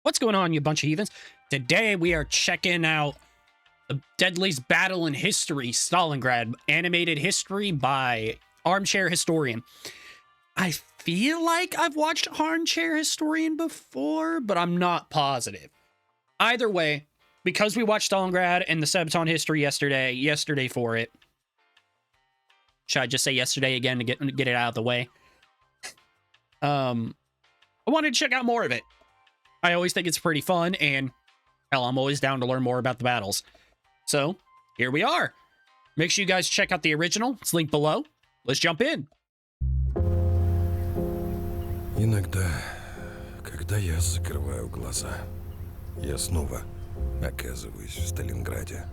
What's going on, you bunch of heathens? Today we are checking out the Deadliest Battle in History, Stalingrad, animated history by Armchair Historian. I feel like I've watched Armchair Historian before, but I'm not positive. Either way, because we watched Stalingrad and the sabaton history yesterday for it. Should I just say yesterday again to get it out of the way? I wanted to check out more of it. I always think it's pretty fun, and hell, I'm always down to learn more about the battles. So, here we are. Make sure you guys check out the original. It's linked below. Let's jump in. Иногда, когда я закрываю глаза, я снова оказываюсь в Сталинграде.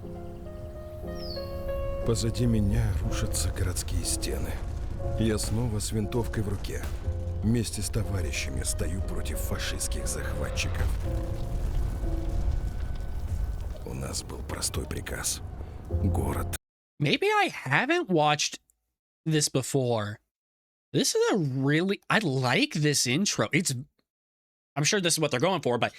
Позади меня рушатся городские стены. Я снова с винтовкой в руке. Вместе с товарищами стою против фашистских захватчиков. У нас был простой приказ. Город. Maybe I haven't watched this before. This is a really... I like this intro. I'm sure this is what they're going for, but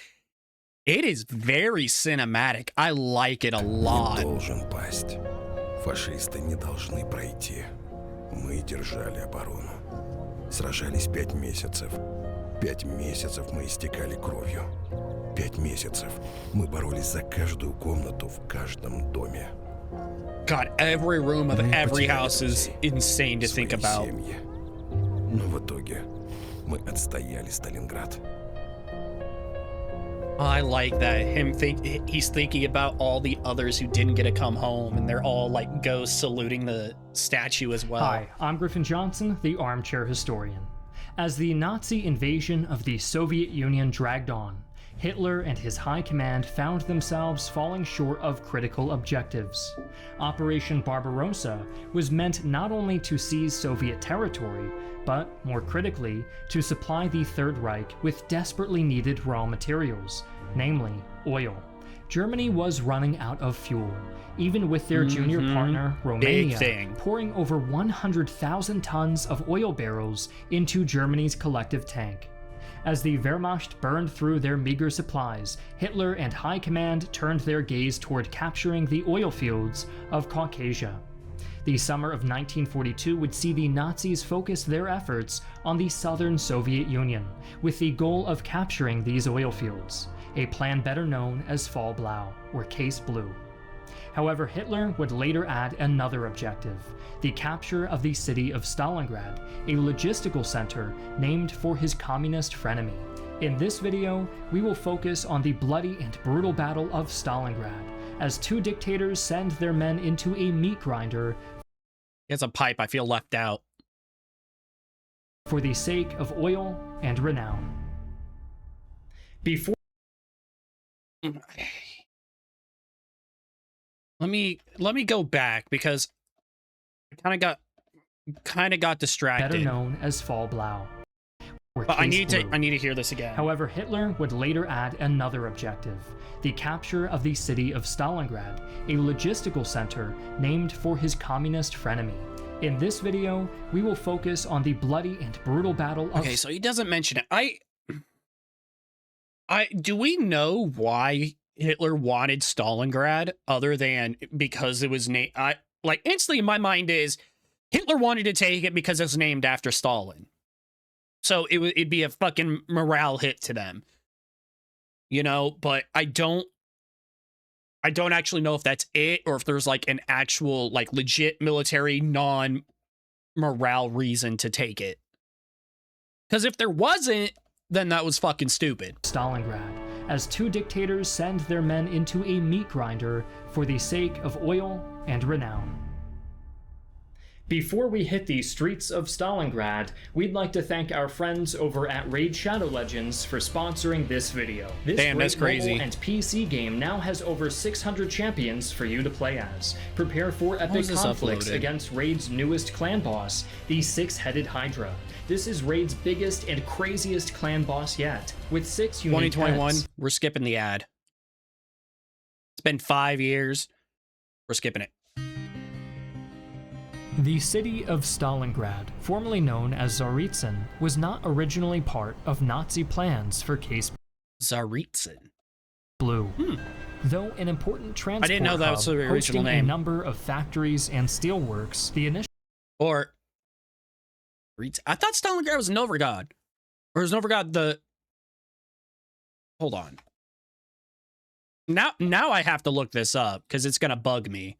it is very cinematic. I like it a lot. Не должен пасть. Фашисты не должны пройти. Мы держали оборону. Сражались 5 месяцев. 5 месяцев мы истекали кровью. 5 месяцев мы боролись за каждую комнату в каждом доме. God, every room of every house is insane to think about. Семьи. Но в итоге мы отстояли Сталинград. I like that. He's thinking about all the others who didn't get to come home, and they're all like ghosts saluting the statue as well. Hi, I'm Griffin Johnson, the Armchair Historian. As the Nazi invasion of the Soviet Union dragged on, Hitler and his high command found themselves falling short of critical objectives. Operation Barbarossa was meant not only to seize Soviet territory, but, more critically, to supply the Third Reich with desperately needed raw materials, namely oil. Germany was running out of fuel, even with their junior partner, Romania, pouring over 100,000 tons of oil barrels into Germany's collective tank. As the Wehrmacht burned through their meager supplies, Hitler and High Command turned their gaze toward capturing the oil fields of Caucasia. The summer of 1942 would see the Nazis focus their efforts on the southern Soviet Union, with the goal of capturing these oil fields, a plan better known as Fall Blau, or Case Blue. However, Hitler would later add another objective, the capture of the city of Stalingrad, a logistical center named for his communist frenemy. In this video, we will focus on the bloody and brutal Battle of Stalingrad, as two dictators send their men into a meat grinder. It's a pipe, I feel left out. For the sake of oil and renown. Before... Let me go back because I kind of got distracted. Better known as Fall Blau. But I need to hear this again. However, Hitler would later add another objective, the capture of the city of Stalingrad, a logistical center named for his communist frenemy. In this video, we will focus on the bloody and brutal battle of... Okay, so he doesn't mention it. Do we know why Hitler wanted Stalingrad other than because it was named... Like, instantly in my mind is Hitler wanted to take it because it was named after Stalin. So it'd be a fucking morale hit to them. You know, but I don't actually know if that's it or if there's like an actual like legit military non-morale reason to take it. Because if there wasn't, then that was fucking stupid. Stalingrad, as two dictators send their men into a meat grinder for the sake of oil and renown. Before we hit the streets of Stalingrad, we'd like to thank our friends over at Raid Shadow Legends for sponsoring this video. This Damn, that's crazy. Mobile and PC game now has over 600 champions for you to play as. Prepare for epic conflicts against Raid's newest clan boss, the Six-Headed Hydra. This is Raid's biggest and craziest clan boss yet, with 6 unique 2021, heads. We're skipping the ad. It's been 5 years. We're skipping it. The city of Stalingrad, formerly known as Tsaritsyn, was not originally part of Nazi plans for Case Tsaritsyn. Blue. Though an important transport didn't know that was the hub original hosting name. a number of factories and steelworks, the initial Or I thought Stalingrad was Novigrad. Or is Novigrad the... Hold on. Now I have to look this up because it's gonna bug me.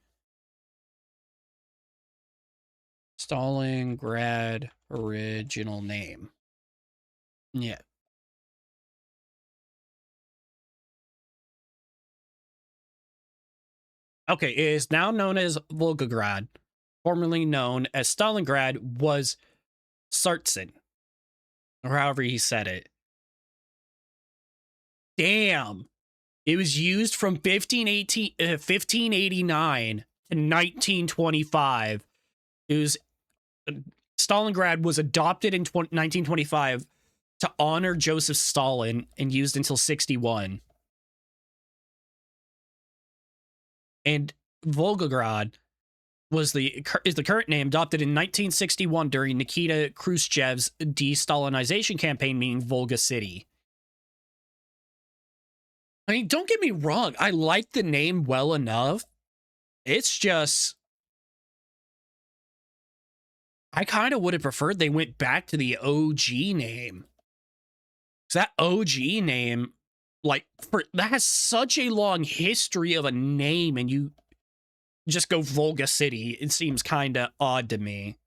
Stalingrad original name. Yeah. Okay, it is now known as Volgograd, formerly known as Stalingrad, was Sartsin, or however he said it. Damn. It was used from 1589 to 1925. It was Stalingrad was adopted in 1925 to honor Joseph Stalin and used until 61. And Volgograd is the current name, adopted in 1961 during Nikita Khrushchev's de-Stalinization campaign, meaning Volga City. I mean, don't get me wrong, I like the name well enough. It's just, I kind of would have preferred they went back to the OG name. Because that OG name, like, that has such a long history of a name, and you just go Volga City. It seems kind of odd to me.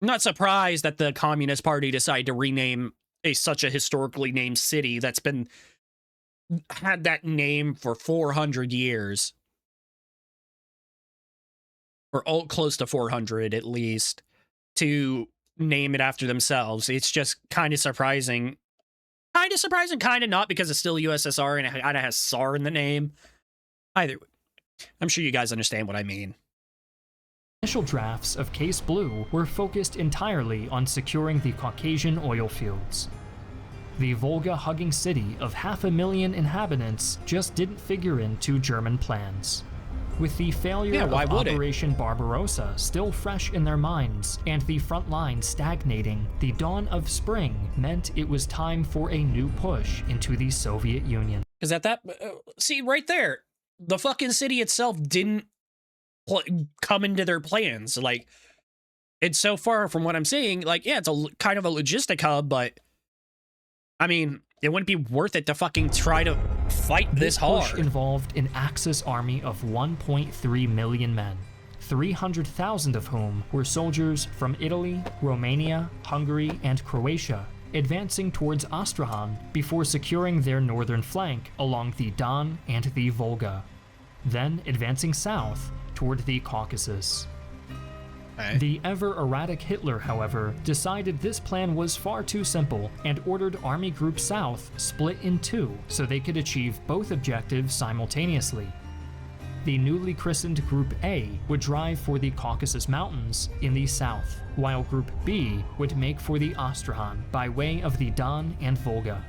I'm not surprised that the Communist Party decided to rename such a historically named city that's had that name for 400 years. Or close to 400 at least, to name it after themselves. It's just kind of surprising. Kind of surprising, kind of not, because it's still USSR and it kind of has SAR in the name. Either way, I'm sure you guys understand what I mean. initial drafts of Case Blue were focused entirely on securing the Caucasian oil fields. The Volga-hugging city of 500,000 inhabitants just didn't figure into German plans. With the failure of Operation Barbarossa still fresh in their minds and the front line stagnating, the dawn of spring meant it was time for a new push into the Soviet Union. Because at that, see right there, the fucking city itself didn't come into their plans. Like, it's so far from what I'm saying. Like, yeah, it's a kind of a logistic hub, but I mean, it wouldn't be worth it to fucking try to fight this hard. Push involved an Axis army of 1.3 million men, 300,000 of whom were soldiers from Italy, Romania, Hungary, and Croatia, advancing towards Astrakhan before securing their northern flank along the Don and the Volga, then advancing south toward the Caucasus. The ever-erratic Hitler, however, decided this plan was far too simple and ordered Army Group South split in two so they could achieve both objectives simultaneously. The newly christened Group A would drive for the Caucasus Mountains in the south, while Group B would make for the Astrakhan by way of the Don and Volga.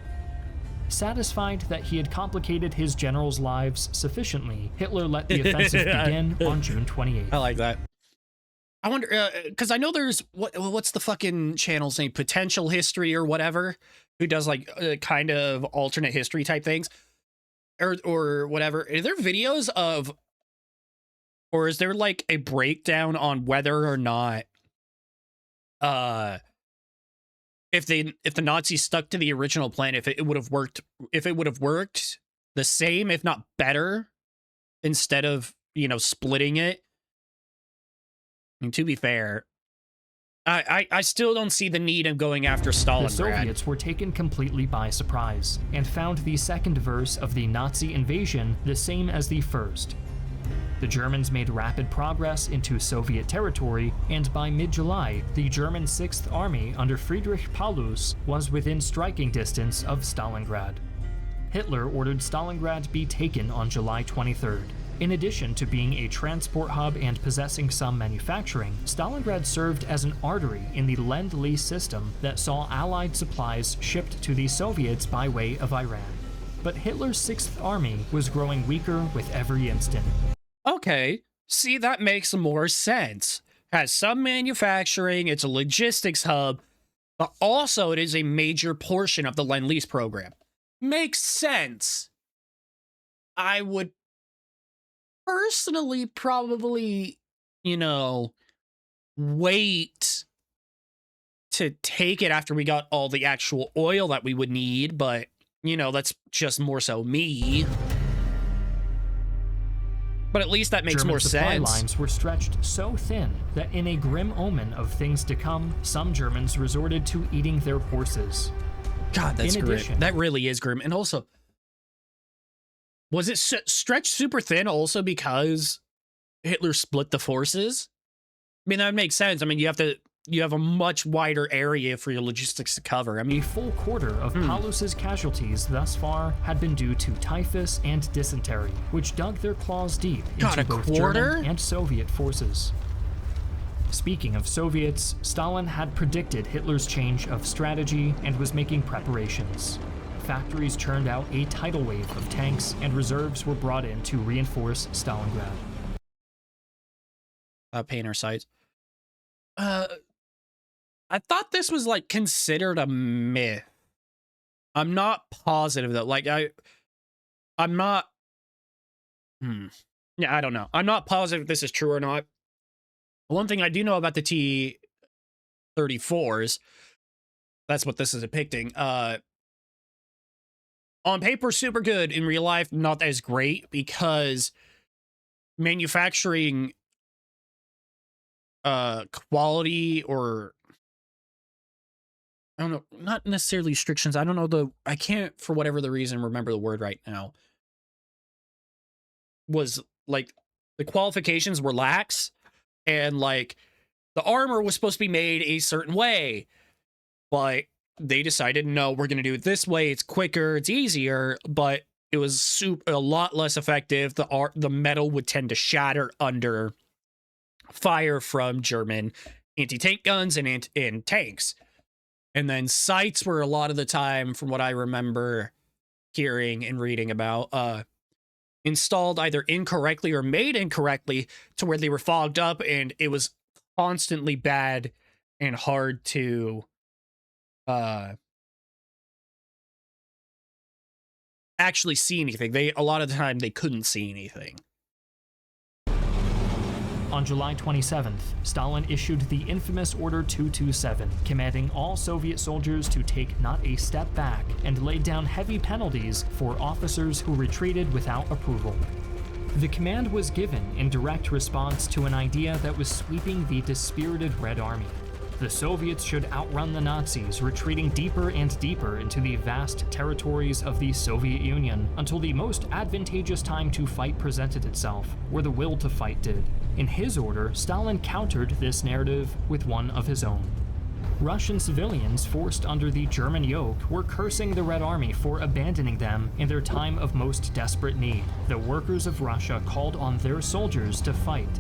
Satisfied that he had complicated his generals' lives sufficiently, Hitler let the offensive begin on June 28th. I like that. I wonder, because I know there's, what's the fucking channel's name? Potential History or whatever, who does like kind of alternate history type things or whatever. Are there videos of, or is there like a breakdown on whether or not if the Nazis stuck to the original plan, if it would have worked the same, if not better, instead of, you know, splitting it? I mean, to be fair, I still don't see the need of going after Stalingrad. The Soviets were taken completely by surprise and found the second verse of the Nazi invasion the same as the first. The Germans made rapid progress into Soviet territory, and by mid-July, the German 6th Army under Friedrich Paulus was within striking distance of Stalingrad. Hitler ordered Stalingrad be taken on July 23rd. In addition to being a transport hub and possessing some manufacturing, Stalingrad served as an artery in the Lend-Lease system that saw Allied supplies shipped to the Soviets by way of Iran. But Hitler's 6th Army was growing weaker with every instant. Okay, see, that makes more sense. Has some manufacturing, it's a logistics hub, but also it is a major portion of the Lend-Lease program. makes sense. I would personally probably, you know, wait to take it after we got all the actual oil that we would need, but, you know, that's just more so me. But at least that makes German more supply sense. lines were stretched so thin that in a grim omen of things to come, some Germans resorted to eating their horses. God, that's In grim. addition- That really is grim. And also, was it stretched super thin also because Hitler split the forces? I mean, that would make sense. I mean, you have a much wider area for your logistics to cover. I A mean, full quarter of Paulus's casualties thus far had been due to typhus and dysentery, which dug their claws deep God, into a both quarter? German and Soviet forces. Speaking of Soviets, Stalin had predicted Hitler's change of strategy and was making preparations. Factories churned out a tidal wave of tanks, and reserves were brought in to reinforce Stalingrad. painter sites. I thought this was like considered a myth. I'm not positive though. Like I'm not. Yeah, I don't know. I'm not positive if this is true or not. One thing I do know about the T-34s, that's what this is depicting. On paper, super good. In real life, not as great because manufacturing quality, or I don't know, not necessarily restrictions. I don't know I can't, for whatever the reason, remember the word right now. Was like the qualifications were lax, and like the armor was supposed to be made a certain way, but they decided, no, we're going to do it this way. It's quicker, it's easier, but it was a lot less effective. The metal would tend to shatter under fire from German anti-tank guns and tanks. And then sights were a lot of the time, from what I remember hearing and reading about, installed either incorrectly or made incorrectly to where they were fogged up, and it was constantly bad and hard to actually see anything. A lot of the time they couldn't see anything. On July 27th, Stalin issued the infamous Order 227, commanding all Soviet soldiers to take not a step back, and laid down heavy penalties for officers who retreated without approval. The command was given in direct response to an idea that was sweeping the dispirited Red Army. The Soviets should outrun the Nazis, retreating deeper and deeper into the vast territories of the Soviet Union until the most advantageous time to fight presented itself, or the will to fight did. In his order, Stalin countered this narrative with one of his own. Russian civilians forced under the German yoke were cursing the Red Army for abandoning them in their time of most desperate need. The workers of Russia called on their soldiers to fight.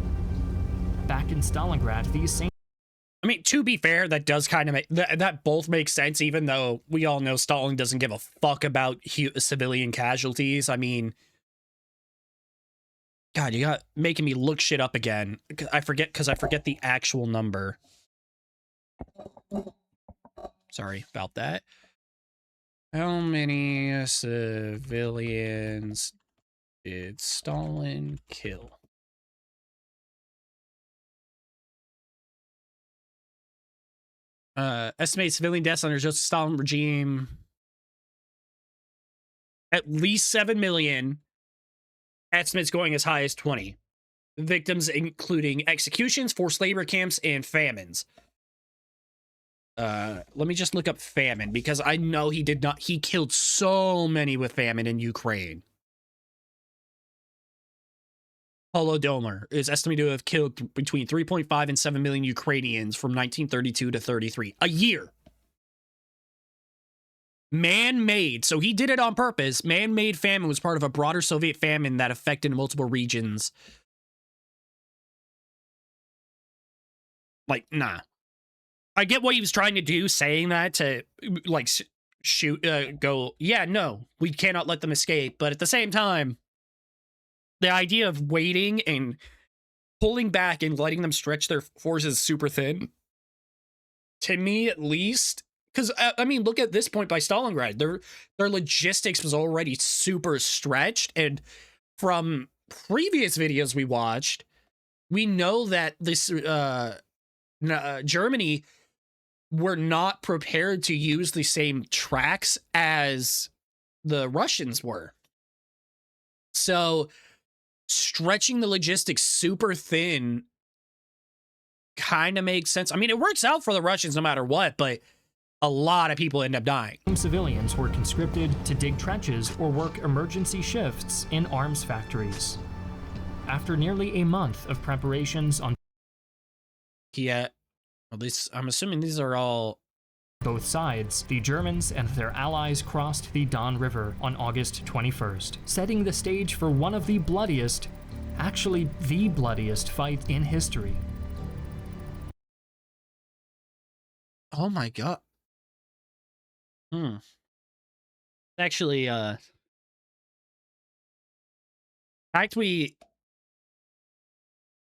Back in Stalingrad, these same I mean, to be fair, that does kind of make that both make sense, even though we all know Stalin doesn't give a fuck about civilian casualties. I mean, God, you got making me look shit up again. I forget the actual number. Sorry about that. How many civilians did Stalin kill? Estimated civilian deaths under Joseph Stalin regime, at least 7 million. Estimates going as high as 20. Victims including executions, forced labor camps, and famines. Let me just look up famine, because I know he killed so many with famine in Ukraine. Holodomor is estimated to have killed between 3.5 and 7 million Ukrainians from 1932 to 33. A year. Man-made. So he did it on purpose. Man-made famine was part of a broader Soviet famine that affected multiple regions. Like, nah. I get what he was trying to do, saying that to, like, yeah, no, we cannot let them escape. But at the same time, the idea of waiting and pulling back and letting them stretch their forces super thin, to me at least, because I mean, look at this point by Stalingrad. Their logistics was already super stretched, and from previous videos we watched, we know that this Germany were not prepared to use the same tracks as the Russians were. So stretching the logistics super thin kind of makes sense. I mean, it works out for the Russians no matter what, but a lot of people end up dying. Civilians were conscripted to dig trenches or work emergency shifts in arms factories. After nearly a month of preparations on at least I'm assuming these are all both sides, the Germans and their allies crossed the Don River on August 21st, setting the stage for one of the bloodiest, actually the bloodiest fight in history. Oh my god. Actually, fact we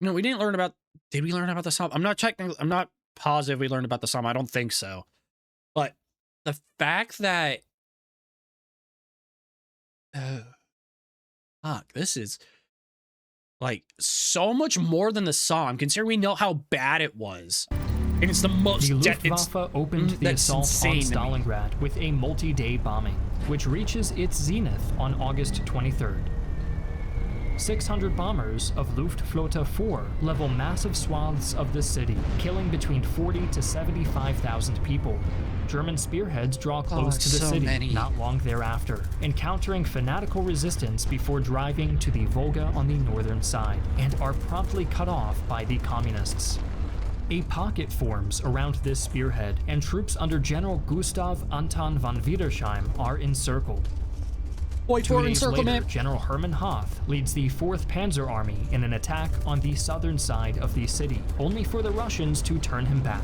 didn't learn about, did we learn about the Somme? I'm not positive we learned about the Somme. I don't think so. But the fact that fuck, this is like so much more than the Somme, considering we know how bad it was. And it's the most... The Luftwaffe opened the assault on Stalingrad with a multi-day bombing, which reaches its zenith on August 23rd. 600 bombers of Luftflotte 4 level massive swaths of the city, killing between 40 to 75,000 people. German spearheads draw close to the city not long thereafter, encountering fanatical resistance before driving to the Volga on the northern side, and are promptly cut off by the communists. A pocket forms around this spearhead, and troops under General Gustav Anton von Wiedersheim are encircled. 2 days later, General Hermann Hoth leads the 4th Panzer Army in an attack on the southern side of the city, only for the Russians to turn him back.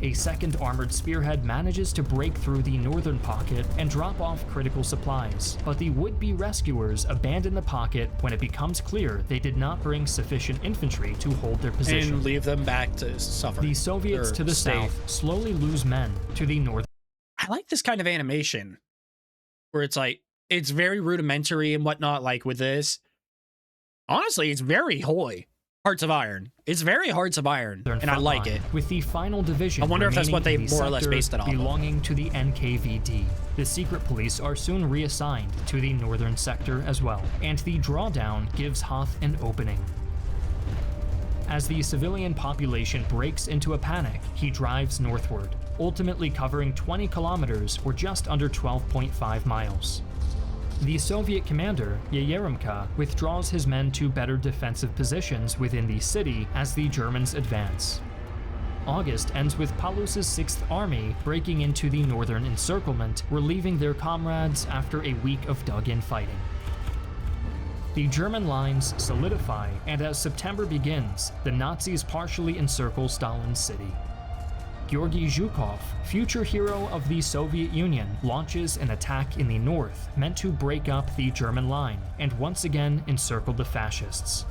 A second armored spearhead manages to break through the northern pocket and drop off critical supplies, but the would-be rescuers abandon the pocket when it becomes clear they did not bring sufficient infantry to hold their position. And leave them back to suffer. The Soviets to the south slowly lose men to the north. I like this kind of animation, where it's like, it's very rudimentary and whatnot, like with this. Honestly, it's very holy. Hearts of Iron. It's very Hearts of Iron, and I like it. With the final division, I wonder if that's what they more or less based it on. Belonging to the NKVD, the secret police are soon reassigned to the northern sector as well, and the drawdown gives Hoth an opening. As the civilian population breaks into a panic, he drives northward, ultimately covering 20 kilometers or just under 12.5 miles. The Soviet commander, Yaremka, withdraws his men to better defensive positions within the city as the Germans advance. August ends with Paulus's 6th Army breaking into the northern encirclement, relieving their comrades after a week of dug-in fighting. The German lines solidify, and as September begins, the Nazis partially encircle Stalin's city. Georgy Zhukov, future hero of the Soviet Union, launches an attack in the north meant to break up the German line and once again encircle the fascists.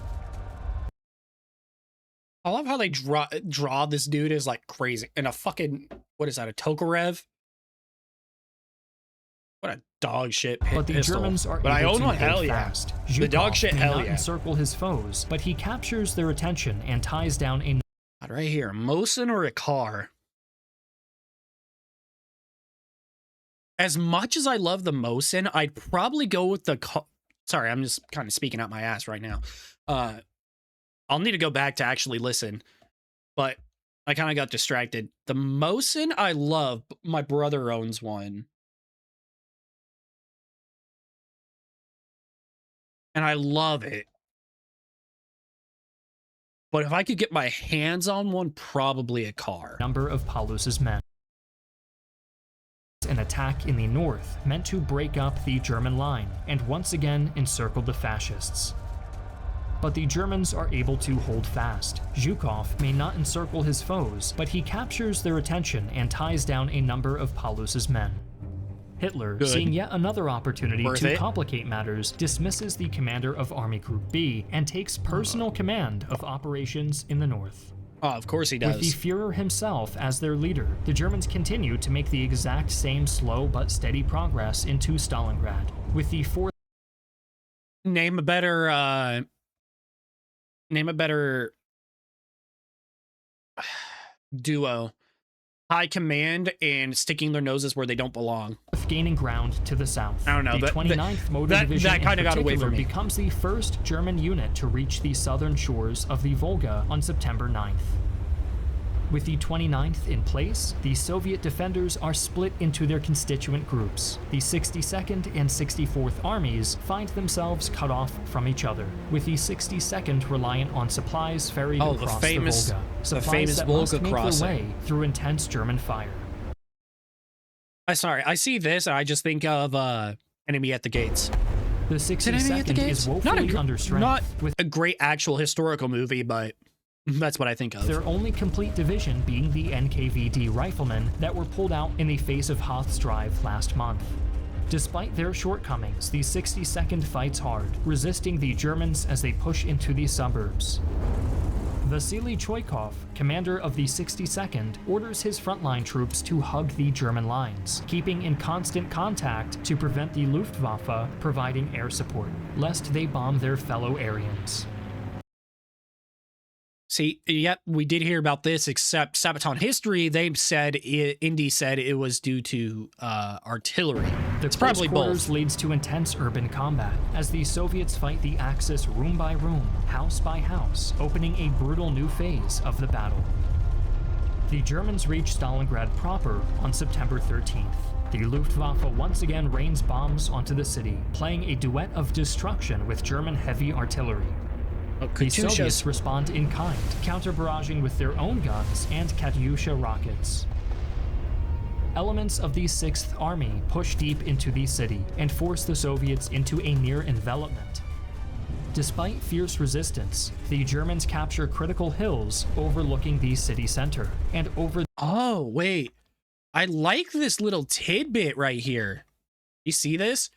I love how they draw this dude as like crazy in a fucking, what is that, a Tokarev? What a dog shit pistol. But the Germans are but I able own to one, hell hold yeah. fast. The dog shit, may hell not yeah. encircle his foes, but he captures their attention and ties down a... Right here, Mosin or a car? As much as I love the Mosin, I'd probably go with the... Sorry, I'm just kind of speaking out my ass right now. I'll need to go back to actually listen, but I kind of got distracted. The Mosin I love. My brother owns one. And I love it. But if I could get my hands on one, probably a car. Number of Paulus's men. An attack in the north meant to break up the German line and once again encircle the fascists. But the Germans are able to hold fast. Zhukov may not encircle his foes, but he captures their attention and ties down a number of Paulus's men. Hitler, seeing yet another opportunity to complicate matters, dismisses the commander of Army Group B and takes personal command of operations in the north. Oh, of course he With the does. Führer himself as their leader, the Germans continue to make the exact same slow but steady progress into Stalingrad. With the fourth Name a better duo. High command and sticking their noses where they don't belong. gaining ground to the south. I don't know. The 29th Motor Division that kind of got away from me. becomes the first German unit to reach the southern shores of the Volga on September 9th. With the 29th in place, the Soviet defenders are split into their constituent groups. The 62nd and 64th armies find themselves cut off from each other, with the 62nd reliant on supplies ferried across the Volga. Supplies that must make their way through intense German fire. I see this and I just think of Enemy at the Gates. The 62nd is woefully under strength. Not with a great actual historical movie, but that's what I think of. Their only complete division being the NKVD riflemen that were pulled out in the face of Hoth's drive last month. Despite their shortcomings, the 62nd fights hard, resisting the Germans as they push into the suburbs. Vasily Choykov, commander of the 62nd, orders his frontline troops to hug the German lines, keeping in constant contact to prevent the Luftwaffe providing air support, lest they bomb their fellow Aryans. See, yep, we did hear about this, except Sabaton history, they said, Indy said it was due to artillery. It's probably both. Leads to intense urban combat, as the Soviets fight the Axis room by room, house by house, opening a brutal new phase of the battle. The Germans reach Stalingrad proper on September 13th. The Luftwaffe once again rains bombs onto the city, playing a duet of destruction with German heavy artillery. The Soviets respond in kind, counter-barraging with their own guns and Katyusha rockets. Elements of the 6th Army push deep into the city and force the Soviets into a near envelopment. Despite fierce resistance, the Germans capture critical hills overlooking the city center and over— Oh, wait. I like this little tidbit right here. You see this?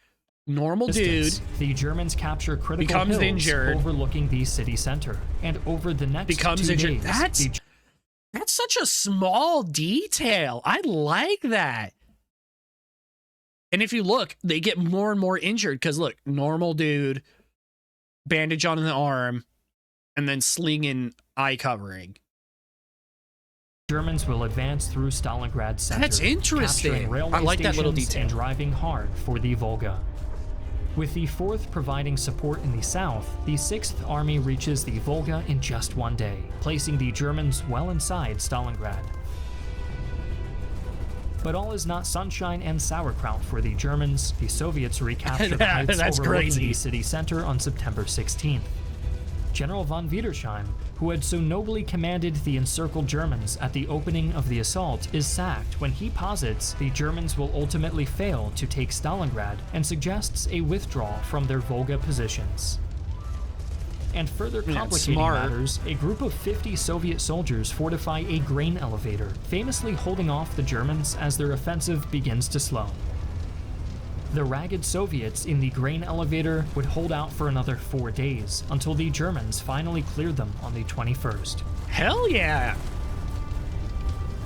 Normal dude. The Germans capture critical becomes hills injured, overlooking the city center, and over the next becomes 2 injured. days, That's such a small detail. I like that. And if you look, they get more and more injured because look, normal dude, bandage on the arm, and then sling and eye covering. Germans will advance through Stalingrad center. That's interesting. I like that little detail. And driving hard for the Volga. With the 4th providing support in the south, the 6th Army reaches the Volga in just 1 day, placing the Germans well inside Stalingrad. But all is not sunshine and sauerkraut for the Germans. The Soviets recapture the heights overlooking the city center on September 16th. General von Wiedersheim, who had so nobly commanded the encircled Germans at the opening of the assault, is sacked when he posits the Germans will ultimately fail to take Stalingrad and suggests a withdrawal from their Volga positions. And further complicating matters, a group of 50 Soviet soldiers fortify a grain elevator, famously holding off the Germans as their offensive begins to slow. The ragged Soviets in the grain elevator would hold out for another 4 days, until the Germans finally cleared them on the 21st. Hell yeah!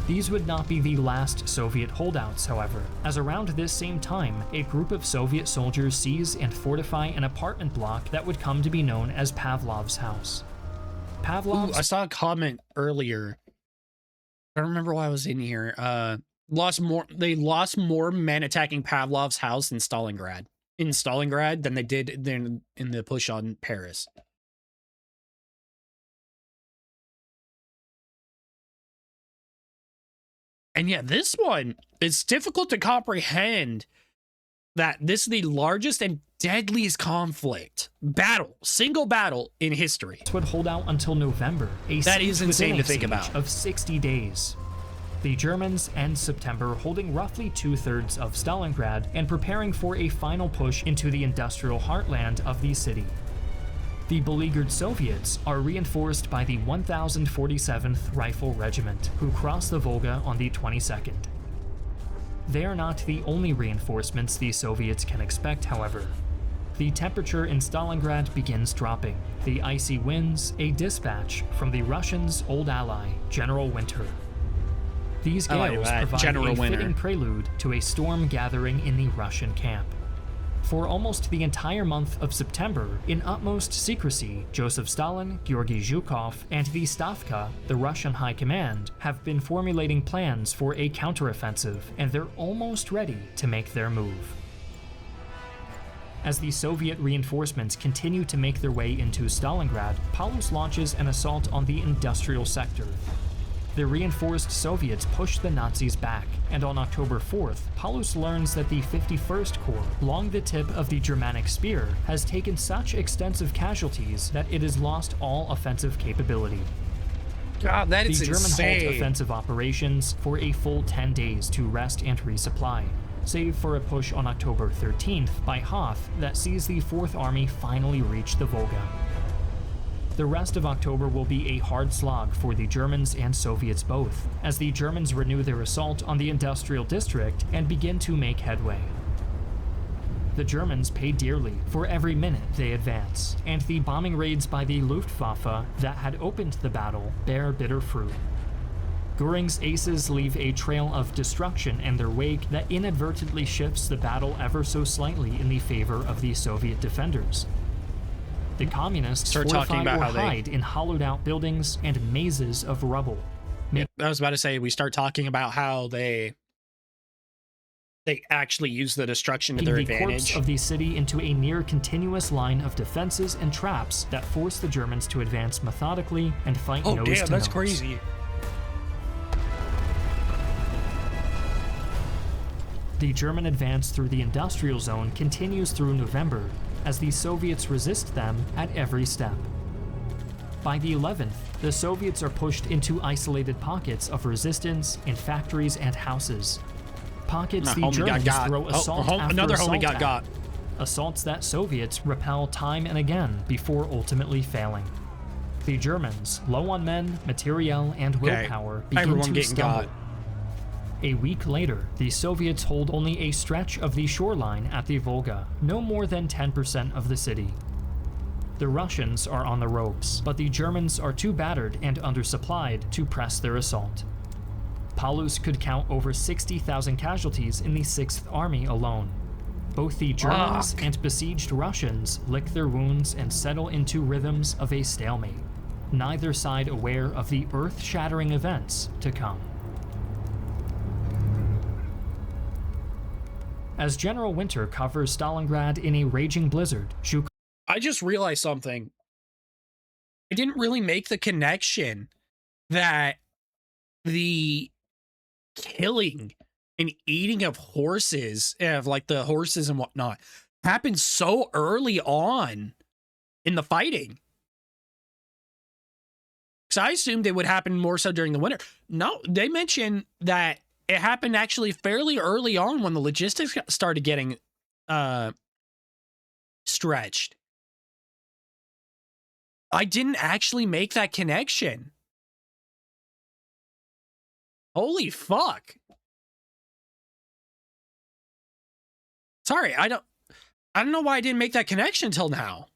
These would not be the last Soviet holdouts, however, as around this same time, a group of Soviet soldiers seize and fortify an apartment block that would come to be known as Pavlov's house. I saw a comment earlier. I don't remember why I was in here. They lost more men attacking Pavlov's house in Stalingrad than they did in the push on Paris. And yeah, this one, it's difficult to comprehend that this is the largest and deadliest single battle in history. This would hold out until November. That is insane to think about. Of 60 days. The Germans end September holding roughly 2/3 of Stalingrad and preparing for a final push into the industrial heartland of the city. The beleaguered Soviets are reinforced by the 1047th Rifle Regiment, who cross the Volga on the 22nd. They are not the only reinforcements the Soviets can expect, however. the temperature in Stalingrad begins dropping. The icy winds, a dispatch from the Russians' old ally, General Winter. These gales provide a fitting prelude to a storm gathering in the Russian camp. For almost the entire month of September, in utmost secrecy, Joseph Stalin, Georgy Zhukov, and the Stavka, the Russian High Command, have been formulating plans for a counteroffensive, and they're almost ready to make their move. As the Soviet reinforcements continue to make their way into Stalingrad, Paulus launches an assault on the industrial sector. The reinforced Soviets push the Nazis back, and on October 4th, Paulus learns that the 51st Corps, along the tip of the Germanic Spear, has taken such extensive casualties that it has lost all offensive capability. God, that is insane. The German halt offensive operations for a full 10 days to rest and resupply, save for a push on October 13th by Hoth that sees the 4th Army finally reach the Volga. The rest of October will be a hard slog for the Germans and Soviets both, as the Germans renew their assault on the industrial district and begin to make headway. The Germans pay dearly for every minute they advance, and the bombing raids by the Luftwaffe that had opened the battle bear bitter fruit. Göring's aces leave a trail of destruction in their wake that inadvertently shifts the battle ever so slightly in the favor of the Soviet defenders. The communists fortify or hide in hollowed-out buildings and mazes of rubble. Yeah, I was about to say, we start talking about how they actually use the destruction to their advantage. The corpse of the city into a near-continuous line of defenses and traps that force the Germans to advance methodically and fight nose to nose. Oh damn, that's crazy. The German advance through the industrial zone continues through November, as the Soviets resist them at every step. By the 11th, the Soviets are pushed into isolated pockets of resistance in factories and houses. Pockets the Germans throw assault after another assault homie got. Assaults that Soviets repel time and again before ultimately failing. The Germans, low on men, materiel, and willpower, begin to stumble. A week later, the Soviets hold only a stretch of the shoreline at the Volga, no more than 10% of the city. The Russians are on the ropes, but the Germans are too battered and undersupplied to press their assault. Paulus could count over 60,000 casualties in the 6th Army alone. Both the Germans and besieged Russians lick their wounds and settle into rhythms of a stalemate, neither side aware of the earth-shattering events to come. As General Winter covers Stalingrad in a raging blizzard, I just realized something. I didn't really make the connection that the killing and eating of horses, of like the horses and whatnot, happened so early on in the fighting. So I assumed it would happen more so during the winter. No, they mentioned that it happened actually fairly early on when the logistics started getting stretched. I didn't actually make that connection. Holy fuck. Sorry, I don't know why I didn't make that connection till now.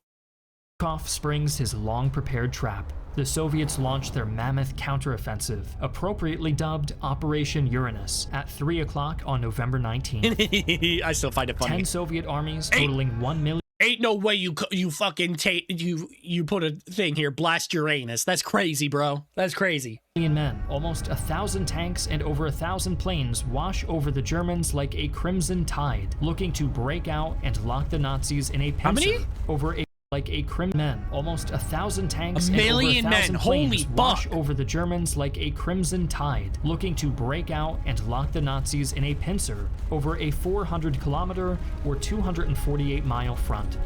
Zhukov springs his long-prepared trap. The Soviets launched their mammoth counteroffensive, appropriately dubbed Operation Uranus, at 3 o'clock on November 19th. I still find it funny. 10 Soviet armies totaling 1 million. Ain't no way you fucking you put a thing here, blast Uranus. That's crazy, bro. That's crazy. Men, almost 1,000 tanks and over 1,000 planes wash over the Germans like a crimson tide, looking to break out and lock the Nazis in a pincer. How many? Over a like a men, almost 1,000 tanks and over 1,000 planes wash over the Germans like a crimson tide, looking to break out and lock the Nazis in a pincer over a 400-kilometer or 248-mile front.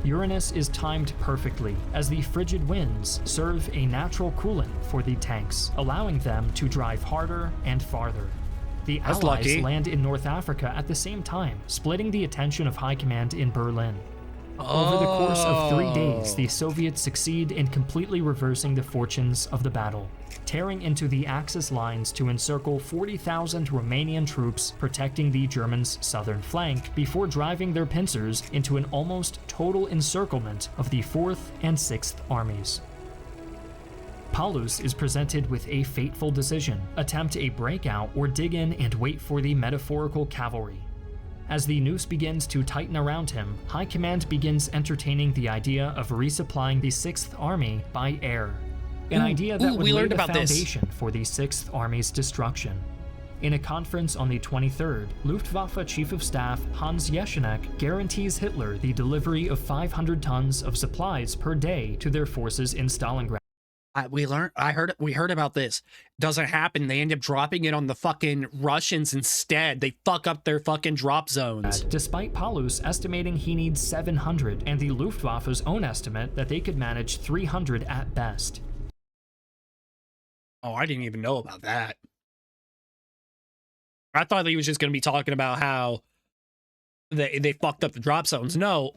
Uranus is timed perfectly, as the frigid winds serve a natural coolant for the tanks, allowing them to drive harder and farther. The Allies land in North Africa at the same time, splitting the attention of High Command in Berlin. Over the course of 3 days, the Soviets succeed in completely reversing the fortunes of the battle, tearing into the Axis lines to encircle 40,000 Romanian troops protecting the Germans' southern flank before driving their pincers into an almost total encirclement of the 4th and 6th Armies. Paulus is presented with a fateful decision: attempt a breakout or dig in and wait for the metaphorical cavalry. As the noose begins to tighten around him, High Command begins entertaining the idea of resupplying the 6th Army by air, an idea that would lay the foundation for the 6th Army's destruction. In a conference on the 23rd, Luftwaffe Chief of Staff Hans Jesenek guarantees Hitler the delivery of 500 tons of supplies per day to their forces in Stalingrad. We heard about this. Doesn't happen. They end up dropping it on the fucking Russians instead. They fuck up their fucking drop zones. Despite Paulus estimating he needs 700 and the Luftwaffe's own estimate that they could manage 300 at best. Oh, I didn't even know about that. I thought he was just going to be talking about how they fucked up the drop zones. No.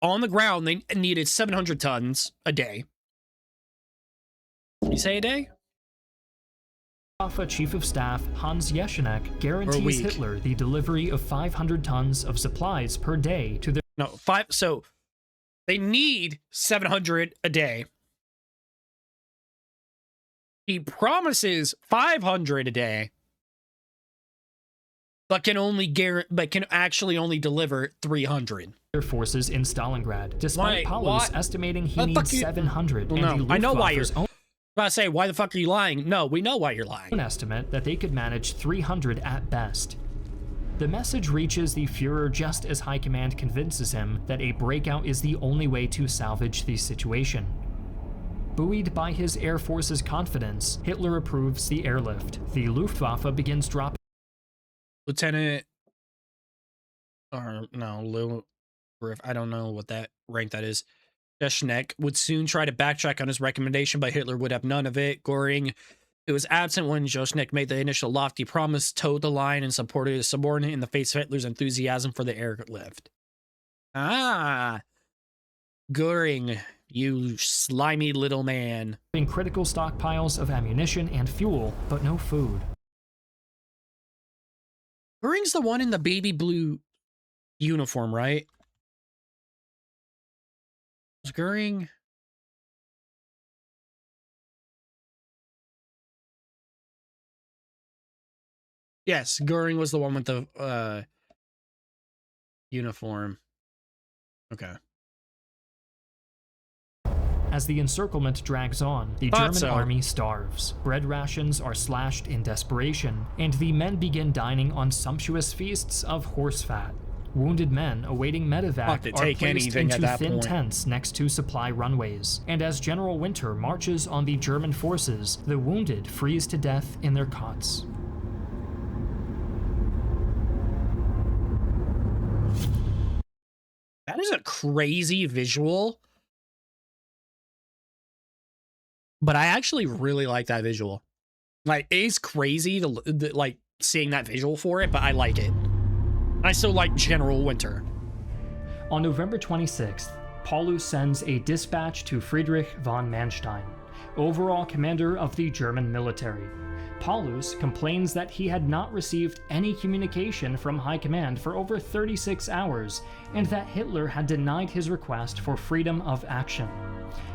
On the ground, they needed 700 tons a day. You say a day? Luftwaffe Chief of Staff Hans Jesenek guarantees Hitler the delivery of 500 tons of supplies per day to their... No, so they need 700 a day. He promises 500 a day, but can actually only deliver 300. Their forces in Stalingrad, despite Paulus estimating he needs 700. Well, and the I know why you're... own... I'm about to say, why the fuck are you lying? No, we know why you're lying. An estimate that they could manage 300 at best. The message reaches the Fuhrer just as High Command convinces him that a breakout is the only way to salvage the situation. Buoyed by his Air Force's confidence, Hitler approves the airlift. The Luftwaffe begins dropping... Lieutenant... Or, no, Lou... I don't know what that rank that is. Jesenek would soon try to backtrack on his recommendation, but Hitler would have none of it. Göring, who was absent when Jesenek made the initial lofty promise, towed the line and supported his subordinate in the face of Hitler's enthusiasm for the airlift. Ah! Göring, you slimy little man. In critical stockpiles of ammunition and fuel, but no food. Göring's the one in the baby blue uniform, right? Was Göring... Yes, Göring was the one with the uniform. Okay. As the encirclement drags on, the German army starves. Bread rations are slashed in desperation, and the men begin dining on sumptuous feasts of horse fat. Wounded men awaiting medevac are placed into thin tents next to supply runways, and as General Winter marches on the German forces, the wounded freeze to death in their cots. That is a crazy visual, but I actually really like that visual. Like, it's crazy to like seeing that visual for it, but I like it. I still like General Winter. On November 26th, Paulus sends a dispatch to Friedrich von Manstein, overall commander of the German military. Paulus complains that he had not received any communication from High Command for over 36 hours, and that Hitler had denied his request for freedom of action.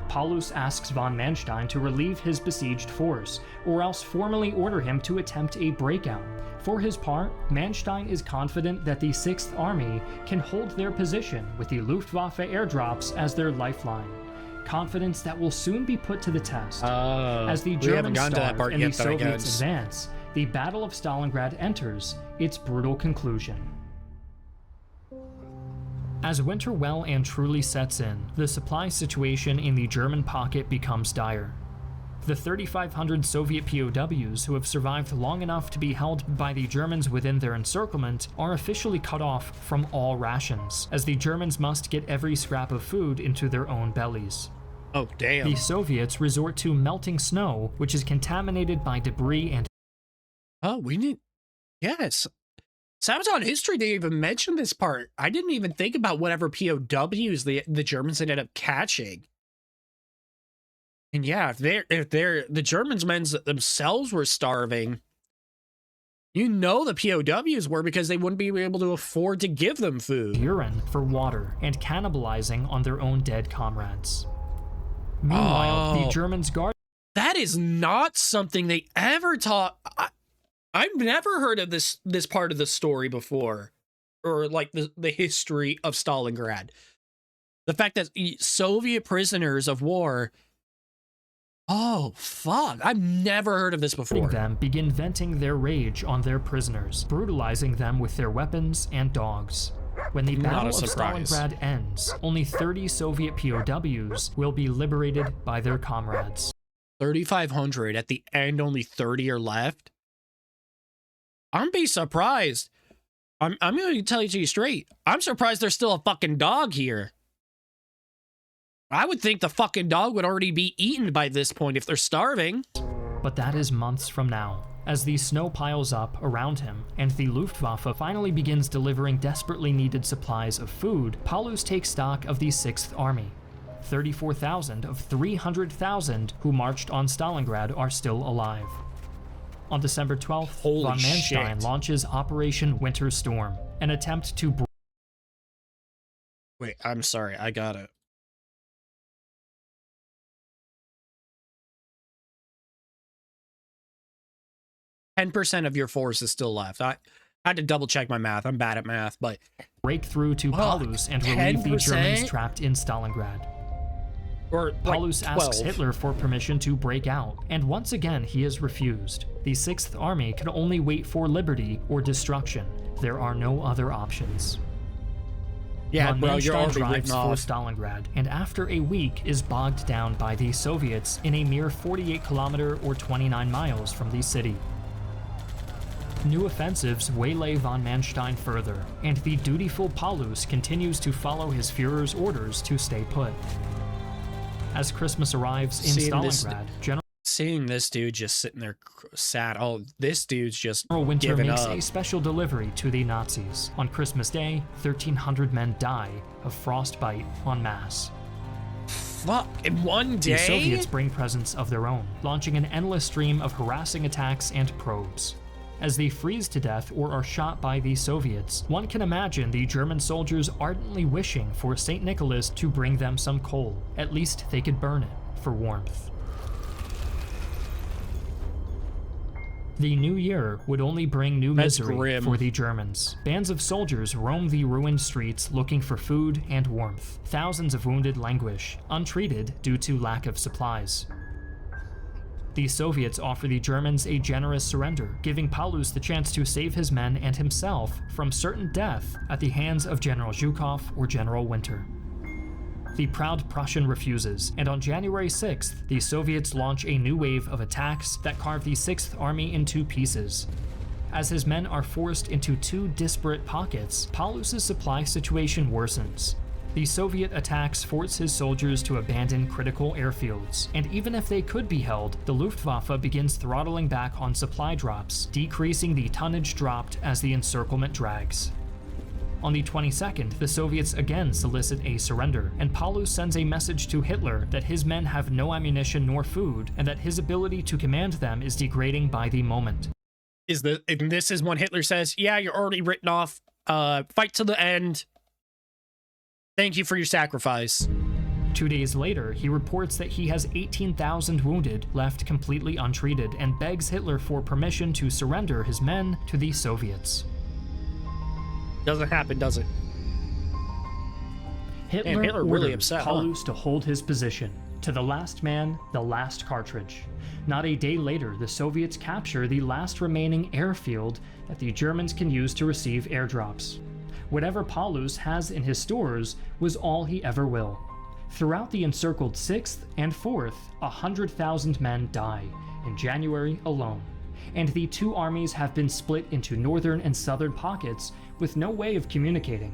Paulus asks von Manstein to relieve his besieged force, or else formally order him to attempt a breakout. For his part, Manstein is confident that the 6th Army can hold their position with the Luftwaffe airdrops as their lifeline. Confidence that will soon be put to the test. As the Germans starve and the Soviets advance, the Battle of Stalingrad enters its brutal conclusion. As winter well and truly sets in, the supply situation in the German pocket becomes dire. The 3,500 Soviet POWs who have survived long enough to be held by the Germans within their encirclement are officially cut off from all rations, as the Germans must get every scrap of food into their own bellies. Oh, damn. The Soviets resort to melting snow, which is contaminated by debris and... Oh, we need... Yes. Sabaton history, they even mentioned this part. I didn't even think about whatever POWs the Germans ended up catching. And yeah, if the Germans themselves were starving, you know the POWs were, because they wouldn't be able to afford to give them food. Urine for water and cannibalizing on their own dead comrades. Meanwhile, the Germans guard. That is not something they ever taught. I've never heard of this part of the story before, or like the history of Stalingrad. The fact that Soviet prisoners of war. Oh, fuck. I've never heard of this before. Them begin venting their rage on their prisoners, brutalizing them with their weapons and dogs. When the Battle of Stalingrad ends, only 30 Soviet POWs will be liberated by their comrades. 3,500. At the end, only 30 are left? I'm be surprised. I'm going to tell you to you straight. I'm surprised there's still a fucking dog here. I would think the fucking dog would already be eaten by this point if they're starving. But that is months from now, as the snow piles up around him and the Luftwaffe finally begins delivering desperately needed supplies of food. Paulus takes stock of the 6th Army. 34,000 of 300,000 who marched on Stalingrad are still alive. On December 12th, von Manstein launches Operation Winter Storm, an attempt to... Wait, I'm sorry, I got it. %, of your force is still left. I had to double check my math. I'm bad at math, but... break through to Paulus and relieve the Germans trapped in Stalingrad. Or Paulus like asks Hitler for permission to break out, and once again he is refused. The 6th Army can only wait for liberty or destruction. There are no other options. Yeah, von well, you're Manstein already drives written for off. Stalingrad, and after a week is bogged down by the Soviets in a mere 48 kilometer or 29 miles from the city. New offensives waylay von Manstein further, and the dutiful Paulus continues to follow his Führer's orders to stay put. As Christmas arrives in Stalingrad, seeing this dude just sitting there sad. Oh, this dude's just General Winter giving makes up. a special delivery to the Nazis. On Christmas Day, 1,300 men die of frostbite en masse. Fuck, in one day? The Soviets bring presents of their own, launching an endless stream of harassing attacks and probes. As they freeze to death or are shot by the Soviets, one can imagine the German soldiers ardently wishing for St. Nicholas to bring them some coal. At least they could burn it for warmth. The new year would only bring new misery for the Germans. Bands of soldiers roam the ruined streets looking for food and warmth. Thousands of wounded languish, untreated due to lack of supplies. The Soviets offer the Germans a generous surrender, giving Paulus the chance to save his men and himself from certain death at the hands of General Zhukov or General Winter. The proud Prussian refuses, and on January 6th, the Soviets launch a new wave of attacks that carve the 6th Army into pieces. As his men are forced into two disparate pockets, Paulus's supply situation worsens. The Soviet attacks force his soldiers to abandon critical airfields, and even if they could be held, the Luftwaffe begins throttling back on supply drops, decreasing the tonnage dropped as the encirclement drags. On the 22nd, the Soviets again solicit a surrender, and Paulus sends a message to Hitler that his men have no ammunition nor food, and that his ability to command them is degrading by the moment. And this is when Hitler says, yeah, you're already written off, fight to the end. Thank you for your sacrifice. 2 days later, he reports that he has 18,000 wounded left completely untreated and begs Hitler for permission to surrender his men to the Soviets. Doesn't happen, does it? Hitler really orders upset, Paulus to hold his position. To the last man, the last cartridge. Not a day later, the Soviets capture the last remaining airfield that the Germans can use to receive airdrops. Whatever Paulus has in his stores was all he ever will. Throughout the encircled 6th and 4th, 100,000 men die, in January alone. And the two armies have been split into northern and southern pockets with no way of communicating.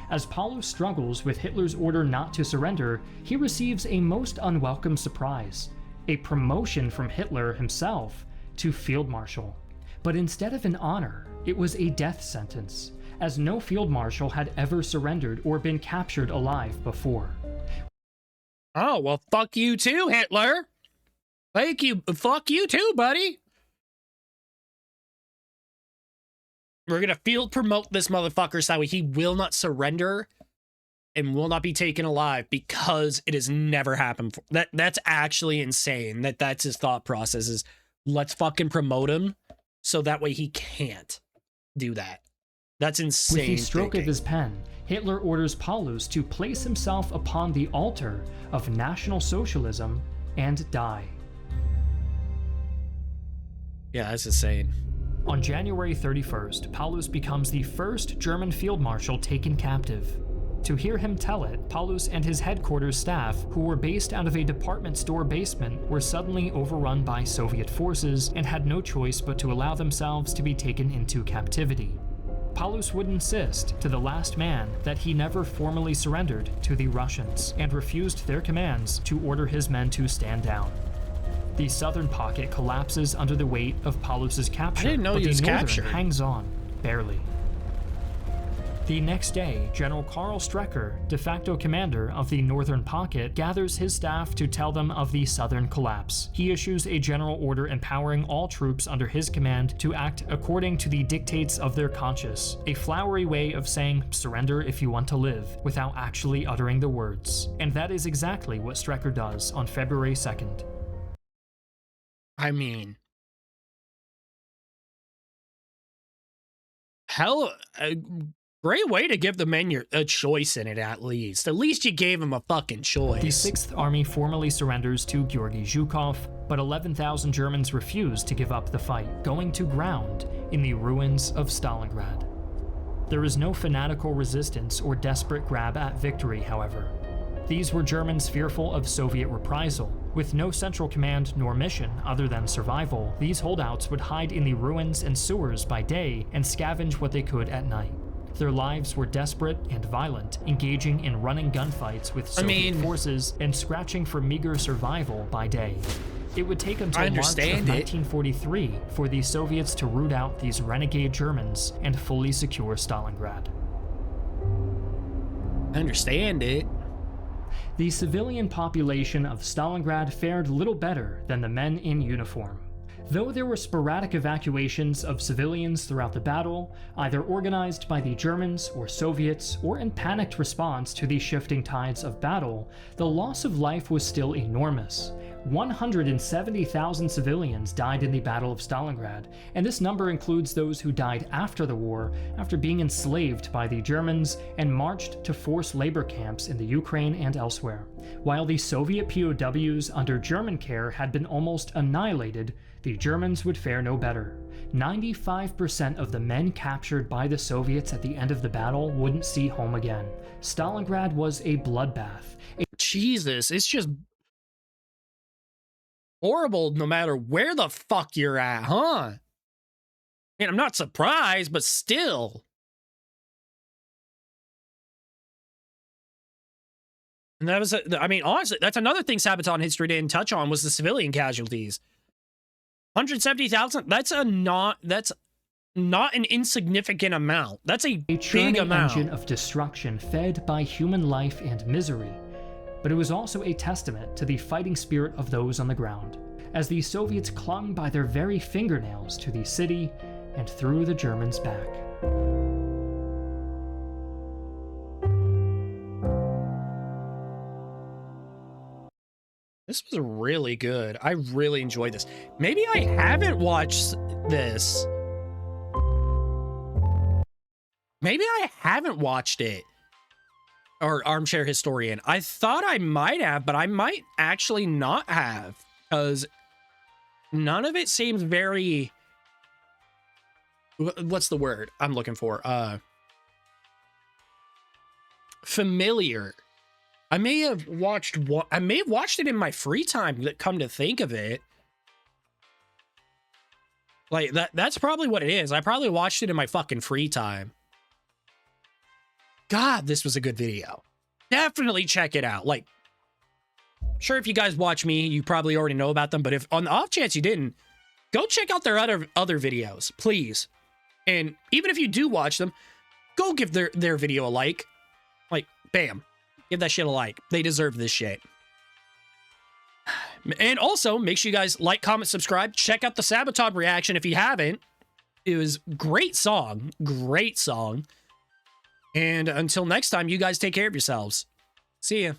As Paulus struggles with Hitler's order not to surrender, he receives a most unwelcome surprise: a promotion from Hitler himself to Field Marshal. But instead of an honor, It was a death sentence, as no field marshal had ever surrendered or been captured alive before. Oh, well, fuck you too, Hitler. Thank you. Fuck you too, buddy. We're gonna field promote this motherfucker so he will not surrender and will not be taken alive, because it has never happened. That's actually insane. That's his thought process, is let's fucking promote him so that way he can't do that. That's insane. With the stroke thinking. of his pen, Hitler orders Paulus to place himself upon the altar of National Socialism and die. Yeah, that's insane. On January 31st, Paulus becomes the first German field marshal taken captive. To hear him tell it, Paulus and his headquarters staff, who were based out of a department store basement, were suddenly overrun by Soviet forces and had no choice but to allow themselves to be taken into captivity. Paulus would insist to the last man that he never formally surrendered to the Russians and refused their commands to order his men to stand down. The southern pocket collapses under the weight of Paulus's capture, I didn't know but he was the northern captured. hangs on, barely. The next day, General Karl Strecker, de facto commander of the northern pocket, gathers his staff to tell them of the southern collapse. He issues a general order empowering all troops under his command to act according to the dictates of their conscience, a flowery way of saying surrender if you want to live, without actually uttering the words. And that is exactly what Strecker does on February 2nd. I mean, hell, a great way to give the men a choice in it, at least. At least you gave them a fucking choice. The 6th Army formally surrenders to Georgy Zhukov, but 11,000 Germans refuse to give up the fight, going to ground in the ruins of Stalingrad. There is no fanatical resistance or desperate grab at victory, however. These were Germans fearful of Soviet reprisal. With no central command nor mission other than survival, these holdouts would hide in the ruins and sewers by day and scavenge what they could at night. Their lives were desperate and violent, engaging in running gunfights with Soviet forces and scratching for meager survival by day. It would take until March of 1943 for the Soviets to root out these renegade Germans and fully secure Stalingrad. I understand it. The civilian population of Stalingrad fared little better than the men in uniform. Though there were sporadic evacuations of civilians throughout the battle, either organized by the Germans or Soviets or in panicked response to the shifting tides of battle, the loss of life was still enormous. 170,000 civilians died in the Battle of Stalingrad, and this number includes those who died after the war, after being enslaved by the Germans and marched to forced labor camps in the Ukraine and elsewhere. While the Soviet POWs under German care had been almost annihilated, the Germans would fare no better. 95% of the men captured by the Soviets at the end of the battle wouldn't see home again. Stalingrad was a bloodbath. Jesus, it's just horrible no matter where the fuck you're at, huh? I mean, I'm not surprised, but still. And that was, I mean, honestly, that's another thing Sabaton history didn't touch on, was the civilian casualties. 170,000, that's not an insignificant amount. That's a big amount. Engine of destruction fed by human life and misery. But it was also a testament to the fighting spirit of those on the ground, as the Soviets clung by their very fingernails to the city and threw the Germans back. This was really good. I really enjoyed this. Maybe I haven't watched this. Maybe I haven't watched it. Or Armchair Historian. I thought I might have, but I might actually not have, because none of it seems very, what's the word I'm looking for? Familiar. I may have watched it in my free time, come to think of it. Like that's probably what it is. I probably watched it in my fucking free time. God, this was a good video. Definitely check it out. Like, sure, if you guys watch me, you probably already know about them, but if on the off chance you didn't, go check out their other videos, please. And even if you do watch them, go give their video a like. Like, bam. Give that shit a like. They deserve this shit. And also, make sure you guys like, comment, subscribe. Check out the Sabaton reaction if you haven't. It was great song. Great song. And until next time, you guys take care of yourselves. See ya.